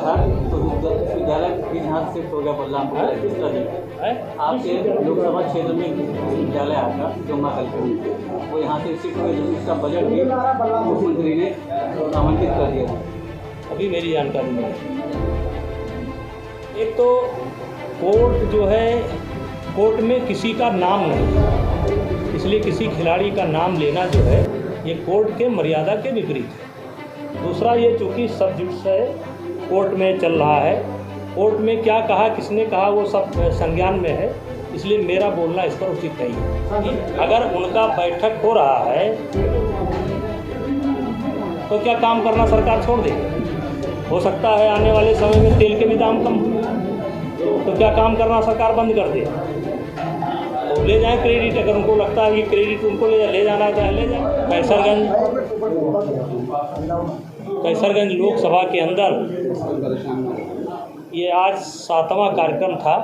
था तो विद्यालय भी यहाँ शिफ्ट हो गया बलरामपुर, किस तरह आपके लोकसभा क्षेत्र में विद्यालय आया जुम्मा कल के, वो यहाँ से शिफ्ट हुए, इसका बजट भी मुख्यमंत्री ने आवंटित कर दिया था। अभी मेरी जानकारी में एक तो कोर्ट जो है, कोर्ट में किसी का नाम नहीं, इसलिए किसी खिलाड़ी का नाम लेना जो है ये कोर्ट के मर्यादा के विपरीत है। दूसरा ये चूँकि सब जुडिस है, कोर्ट में चल रहा है, कोर्ट में क्या कहा किसने कहा वो सब संज्ञान में है, इसलिए मेरा बोलना इस पर उचित नहीं है। अगर उनका बैठक हो रहा है तो क्या काम करना सरकार छोड़ दे? हो सकता है आने वाले समय में तेल के भी दाम कम हो, तो क्या काम करना सरकार बंद कर दे? तो ले जाएं क्रेडिट, अगर उनको लगता है कि क्रेडिट उनको ले जाना है ले जाए। कैसरगंज लोकसभा के अंदर ये आज 7वां कार्यक्रम था,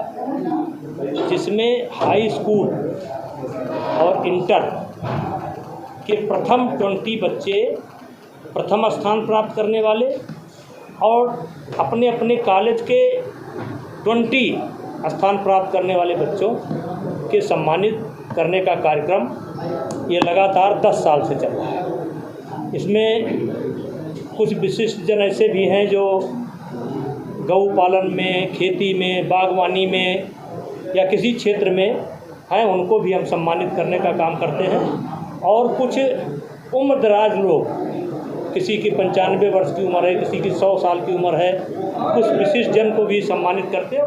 जिसमें हाई स्कूल और इंटर के प्रथम 20 बच्चे प्रथम स्थान प्राप्त करने वाले और अपने अपने कॉलेज के 20 स्थान प्राप्त करने वाले बच्चों के सम्मानित करने का कार्यक्रम ये लगातार 10 साल से चल रहा है। इसमें कुछ विशिष्ट जन ऐसे भी हैं जो गौ पालन में, खेती में, बागवानी में या किसी क्षेत्र में हैं, उनको भी हम सम्मानित करने का काम करते हैं। और कुछ उम्रदराज लोग, किसी की 95 वर्ष की उम्र है, किसी की 100 साल की उम्र है, कुछ विशिष्ट जन को भी सम्मानित करते हैं,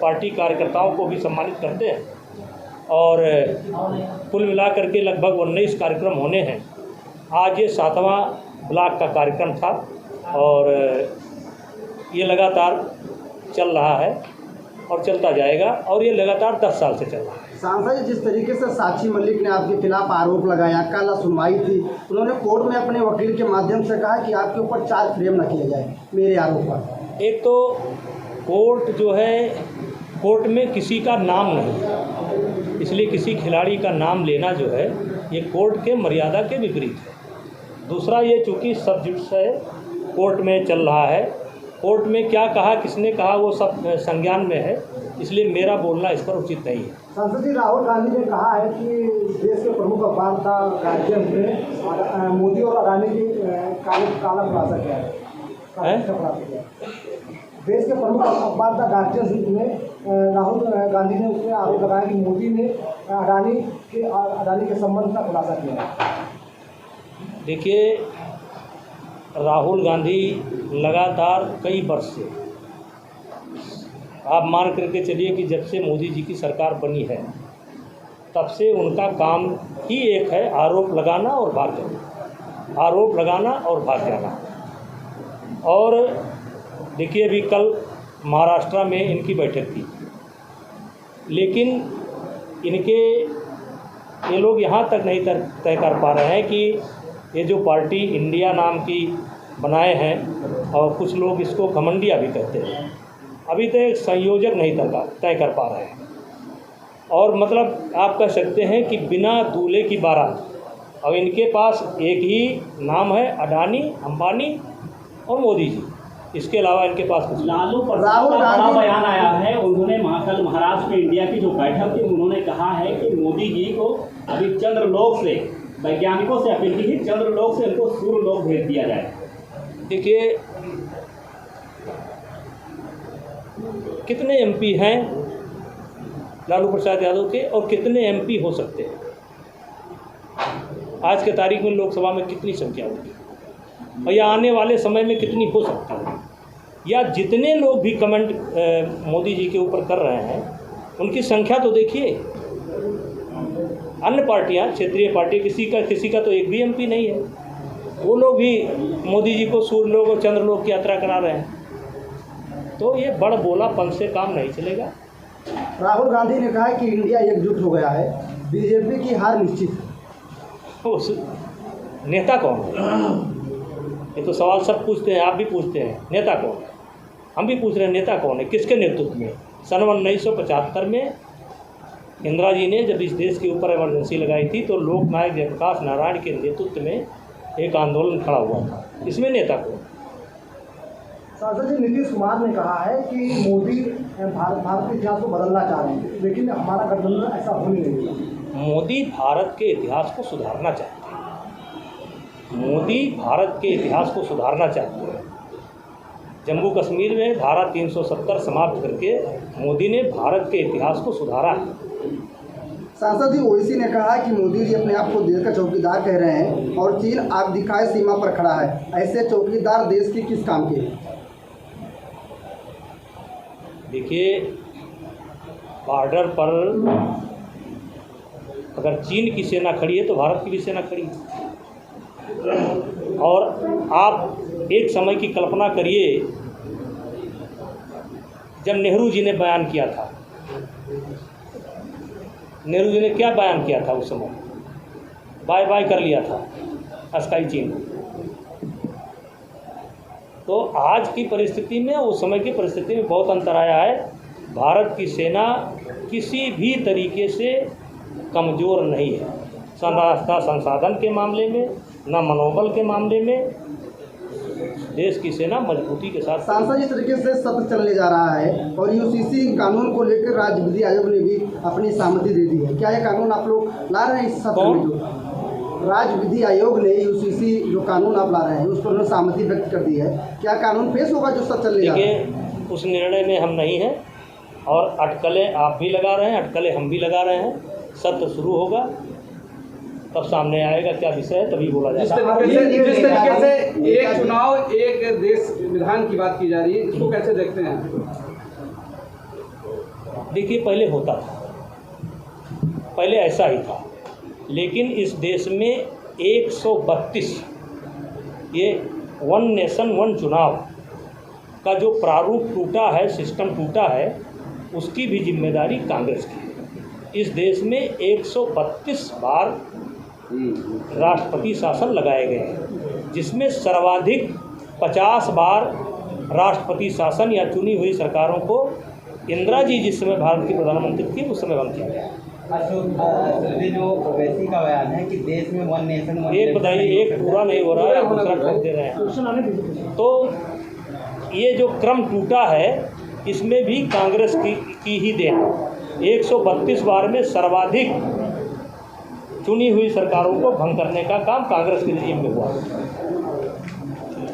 पार्टी कार्यकर्ताओं को भी सम्मानित करते हैं। और कुल मिलाकर के लगभग 19 कार्यक्रम होने हैं। आज ये 7वां ब्लॉक का कार्यक्रम था और ये लगातार चल रहा है और चलता जाएगा और ये लगातार 10 साल से चल रहा है। सांसद जी, जिस तरीके से साक्षी मलिक ने आपके खिलाफ आरोप लगाया, कल सुनवाई थी, उन्होंने कोर्ट में अपने वकील के माध्यम से कहा कि आपके ऊपर चार्ज फ्रेम न किया जाए मेरे आरोप पर। एक तो कोर्ट जो है, कोर्ट में किसी का नाम नहीं, इसलिए किसी खिलाड़ी का नाम लेना जो है ये कोर्ट के मर्यादा के विपरीत है। दूसरा ये चूँकि सब जुडिस है, कोर्ट में चल रहा है, कोर्ट में क्या कहा किसने कहा वो सब संज्ञान में है, इसलिए मेरा बोलना इस पर उचित नहीं है। सांसद जी, राहुल गांधी ने कहा है कि देश के प्रमुख वार्ता गार्जियन में मोदी और अडानी की काला खुलासा किया है। देश के प्रमुख अखबार द गार्जियन में राहुल गांधी ने उसमें आरोप लगाया कि मोदी ने अडानी के संबंध का खुलासा किया है। देखिए, राहुल गांधी लगातार कई वर्ष से, आप मान करके चलिए कि जब से मोदी जी की सरकार बनी है तब से उनका काम ही एक है, आरोप लगाना और भाग जाना, आरोप लगाना और भाग जाना। और देखिए, अभी कल महाराष्ट्र में इनकी बैठक थी, लेकिन ये लोग यहाँ तक नहीं तय कर पा रहे हैं कि ये जो पार्टी इंडिया नाम की बनाए हैं और कुछ लोग इसको घमंडिया भी कहते हैं, अभी तक संयोजक नहीं तय कर पा रहे हैं। और मतलब आप कह सकते हैं कि बिना दूल्हे की बारात। अब इनके पास एक ही नाम है, अडानी, अंबानी और मोदी जी, इसके अलावा इनके पास कुछ। लालू प्रसाद का बड़ा बयान आया है, उन्होंने कल महाराष्ट्र में इंडिया की जो बैठक थी, उन्होंने कहा है कि मोदी जी को अभी चंद्रलोक से, वैज्ञानिकों से अपील की थी, चंद्रलोक से उनको सूर्यलोक भेज दिया जाए। देखिए, कितने एमपी हैं लालू प्रसाद यादव के और कितने एमपी हो सकते हैं? आज के तारीख में लोकसभा में कितनी संख्या होगी और या आने वाले समय में कितनी हो सकती है? या जितने लोग भी कमेंट मोदी जी के ऊपर कर रहे हैं उनकी संख्या तो देखिए। अन्य पार्टियां, क्षेत्रीय पार्टी, किसी का तो एक भी एमपी नहीं है, वो लोग भी मोदी जी को सूर्यलोक और चंद्रलोक की यात्रा करा रहे हैं। तो ये बड़ बोलापन से काम नहीं चलेगा। राहुल गांधी ने कहा कि इंडिया एकजुट हो गया है, बीजेपी की हार निश्चित है। उस नेता कौन है? ये तो सवाल सब पूछते हैं, आप भी पूछते हैं, नेता कौन है? हम भी पूछ रहे हैं, नेता कौन है, किसके नेतृत्व में? सन 1975 में इंदिरा जी ने जब इस देश के ऊपर इमरजेंसी लगाई थी तो लोकनायक जयप्रकाश नारायण के नेतृत्व में एक आंदोलन खड़ा हुआ था। इसमें नेता कौन? सांसद जी, नीतीश कुमार ने कहा है कि मोदी भारत के इतिहास को बदलना चाह रहे हैं, लेकिन हमारा गठबंधन ऐसा हो नहीं रहा। मोदी भारत के इतिहास को सुधारना चाहते हैं। मोदी भारत के इतिहास को सुधारना चाहते हैं। जम्मू कश्मीर में धारा 370 समाप्त करके मोदी ने भारत के इतिहास को सुधारा। सांसद जी, ओवैसी ने कहा कि मोदी जी अपने आप को देश का चौकीदार कह रहे हैं और चीन आग दिखाए सीमा पर खड़ा है। ऐसे चौकीदार देश की किस काम के? देखिए, बॉर्डर पर अगर चीन की सेना खड़ी है तो भारत की भी सेना खड़ी है। और आप एक समय की कल्पना करिए जब नेहरू जी ने बयान किया था। नेहरू जी ने क्या बयान किया था उस समय? बाय बाय कर लिया था स्काई चीन। तो आज की परिस्थिति में उस समय की परिस्थिति में बहुत अंतर आया है। भारत की सेना किसी भी तरीके से कमज़ोर नहीं है, ना संसाधन के मामले में, ना मनोबल के मामले में। देश की सेना मजबूती के साथ। सांसद जिस तरीके से सत्र चलने जा रहा है और यूसीसी कानून को लेकर राज्य विधि आयोग ने भी अपनी सहमति दे दी है, क्या ये कानून आप लोग ला रहे हैं इस सत्र में? जो राज्य विधि आयोग ने यूसीसी जो कानून आप ला रहे हैं उस पर उन्होंने सहमति व्यक्त कर दी है, क्या कानून पेश होगा जो सत्र चलने जा रहा है? देखिए, उस निर्णय में हम नहीं हैं और अटकलें आप भी लगा रहे हैं, अटकलें हम भी लगा रहे हैं। सत्र शुरू होगा तब सामने आएगा क्या विषय है, तभी बोला जाएगा। जिस तरीके से एक चुनाव एक देश विधान की बात की जा रही है, इसको कैसे देखते हैं? देखिए, पहले होता था, पहले ऐसा ही था, लेकिन इस देश में 132 ये वन नेशन वन चुनाव का जो प्रारूप टूटा है, सिस्टम टूटा है, उसकी भी जिम्मेदारी कांग्रेस की है। इस देश में 132 बार राष्ट्रपति शासन लगाए गए हैं, जिसमें सर्वाधिक 50 बार राष्ट्रपति शासन या चुनी हुई सरकारों को इंदिरा जी जिस समय भारत की प्रधानमंत्री थी उस समय भंग किया गया। जो ओवैसी का बयान है कि देश में वन नेशन वन, एक बताइए, एक पूरा नहीं हो रहा है, दूसरा ठोक दे रहे हैं। तो ये जो क्रम टूटा है इसमें भी कांग्रेस की ही देन है। 132 बार में सर्वाधिक चुनी हुई सरकारों को भंग करने का काम कांग्रेस के रेजिम में हुआ।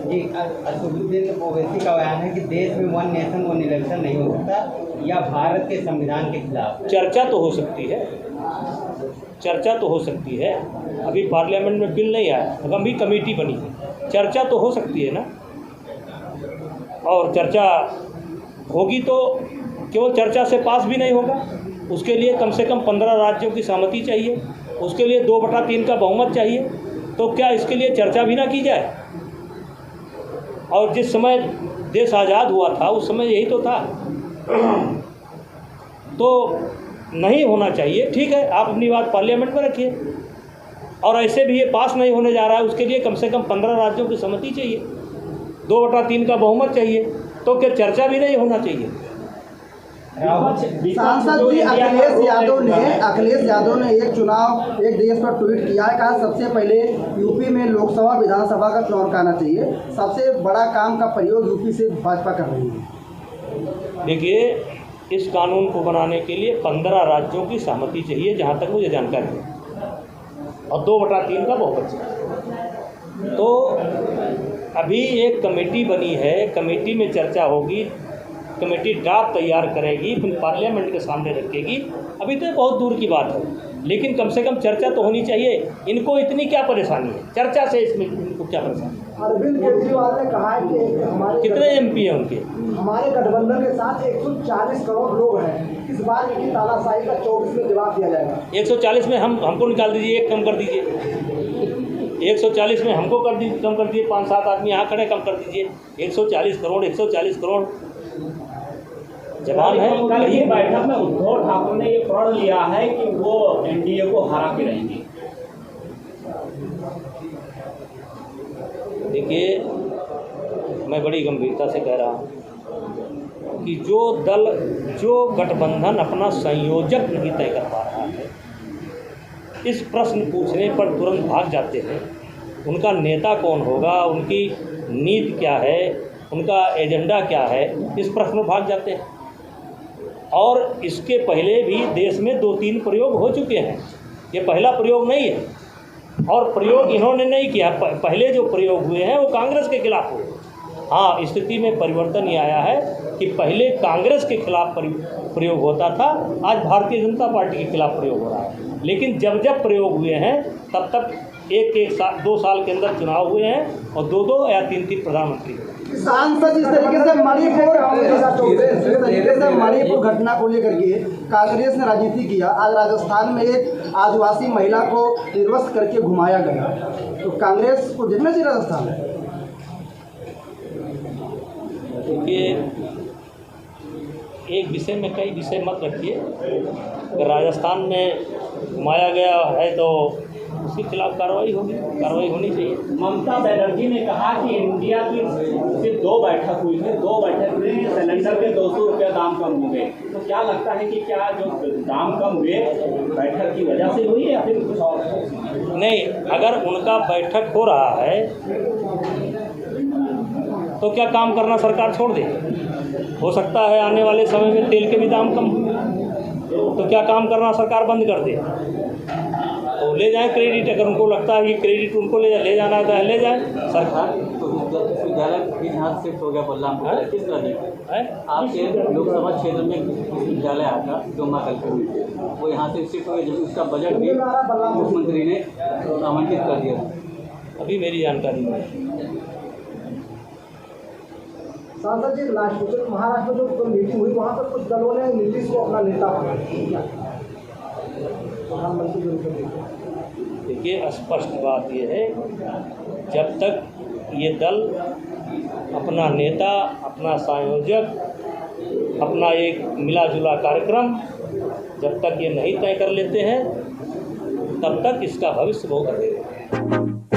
जी, असदुद्दीन ओवैसी का बयान है कि देश में वन नेशन वन इलेक्शन नहीं हो सकता या भारत के संविधान के खिलाफ। चर्चा तो हो सकती है, चर्चा तो हो सकती है। अभी पार्लियामेंट में बिल नहीं आया, गंभीर कमेटी बनी है, चर्चा तो हो सकती है ना। और चर्चा होगी तो केवल चर्चा से पास भी नहीं होगा, उसके लिए कम से कम 15 राज्यों की सहमति चाहिए, उसके लिए 2/3 का बहुमत चाहिए। तो क्या इसके लिए चर्चा भी ना की जाए? और जिस समय देश आज़ाद हुआ था उस समय यही तो था। तो नहीं होना चाहिए, ठीक है, आप अपनी बात पार्लियामेंट में रखिए। और ऐसे भी ये पास नहीं होने जा रहा है, उसके लिए कम से कम 15 राज्यों की सहमति चाहिए, 2/3 का बहुमत चाहिए। तो क्या चर्चा भी नहीं होना चाहिए? सांसद जी, अखिलेश यादव ने एक चुनाव एक देश पर ट्वीट किया है, कहा सबसे पहले यूपी में लोकसभा विधानसभा का चुनाव कराना चाहिए, सबसे बड़ा काम का प्रयोग यूपी से भाजपा कर रही है। देखिए, इस कानून को बनाने के लिए 15 राज्यों की सहमति चाहिए, जहाँ तक मुझे जानकारी है, और 2/3 का बहुमत चाहिए। तो अभी एक कमेटी बनी है, कमेटी में चर्चा होगी, कमेटी ड्राफ्ट तैयार करेगी, फिर पार्लियामेंट के सामने रखेगी। अभी तो बहुत दूर की बात है, लेकिन कम से कम चर्चा तो होनी चाहिए। इनको इतनी क्या परेशानी है चर्चा से? इसमें इनको क्या परेशानी है? अरविंद केजरीवाल ने कहा है कि हमारे कितने MP हैं उनके? हमारे गठबंधन के साथ 140 करोड़ लोग हैं, इस बार की तानाशाही का 24 में जवाब दिया जाएगा। 140 में हमको निकाल दीजिए, एक कम कर दीजिए। 140 में हमको कम कर दीजिए, 5-7 आदमी यहाँ खड़े, कम कर दीजिए। 140 करोड़ जवाब है। कल की बैठक में उद्धव ठाकरे ने ये प्रण लिया है कि वो NDA को हरा के रहेंगे। देखिए, मैं बड़ी गंभीरता से कह रहा हूँ कि जो गठबंधन अपना संयोजक नहीं तय कर पा रहा है, इस प्रश्न पूछने पर तुरंत भाग जाते हैं। उनका नेता कौन होगा, उनकी नीति क्या है, उनका एजेंडा क्या है, इस प्रश्न में भाग जाते हैं। और इसके पहले भी देश में 2-3 प्रयोग हो चुके हैं, ये पहला प्रयोग नहीं है। और प्रयोग इन्होंने नहीं किया, पहले जो प्रयोग हुए हैं वो कांग्रेस के खिलाफ हुए। हाँ, स्थिति में परिवर्तन ये आया है कि पहले कांग्रेस के खिलाफ प्रयोग होता था, आज भारतीय जनता पार्टी के खिलाफ प्रयोग हो रहा है। लेकिन जब जब प्रयोग हुए हैं तब तक 2 साल के अंदर चुनाव हुए हैं और 2 या 3 प्रधानमंत्री हुए। सांसद जिस तरीके से मणिपुर घटना को लेकर के कांग्रेस ने राजनीति किया, आज राजस्थान में एक आदिवासी महिला को निर्वस्त्र करके घुमाया गया, तो कांग्रेस को देखना चाहिए राजस्थान में। देखिए, एक विषय में कई विषय मत रखिए। अगर राजस्थान में घुमाया गया है तो उसके खिलाफ कार्रवाई होनी चाहिए। ममता बनर्जी ने कहा कि इंडिया की सिर्फ 2 बैठक हुई है, 2 बैठक में सिलेंडर के 200 रुपये दाम कम हो गए। तो क्या लगता है कि क्या जो दाम कम हुए बैठक की वजह से हुई है या फिर कुछ और? नहीं, अगर उनका बैठक हो रहा है तो क्या काम करना सरकार छोड़ दे? हो सकता है आने वाले समय में तेल के भी दाम कम हो, तो क्या काम करना सरकार बंद कर दे? तो ले जाएं क्रेडिट, अगर उनको लगता है कि क्रेडिट उनको ले जाना है तो ले जाएं। सरकार विद्यालय भी जहाँ शिफ्ट हो गया बलरामपुर, किस तरह देखा आपके लोकसभा क्षेत्र में विद्यालय आता डोमा कल के, वो यहाँ से शिफ्ट हो गया, जब उसका बजट भी मुख्यमंत्री ने आवंटित कर दिया। अभी मेरी जानकारी नहीं। सांसद जी, महाराष्ट्र में जो मीटिंग हुई वहाँ पर कुछ दलों ने नीतीश को अपना नेता बनाया, प्रधानमंत्री के रूप में। देखिए, स्पष्ट बात ये है, जब तक ये दल अपना नेता, अपना संयोजक, अपना एक मिला जुला कार्यक्रम जब तक ये नहीं तय कर लेते हैं तब तक इसका भविष्य बहुत अंधेरा है।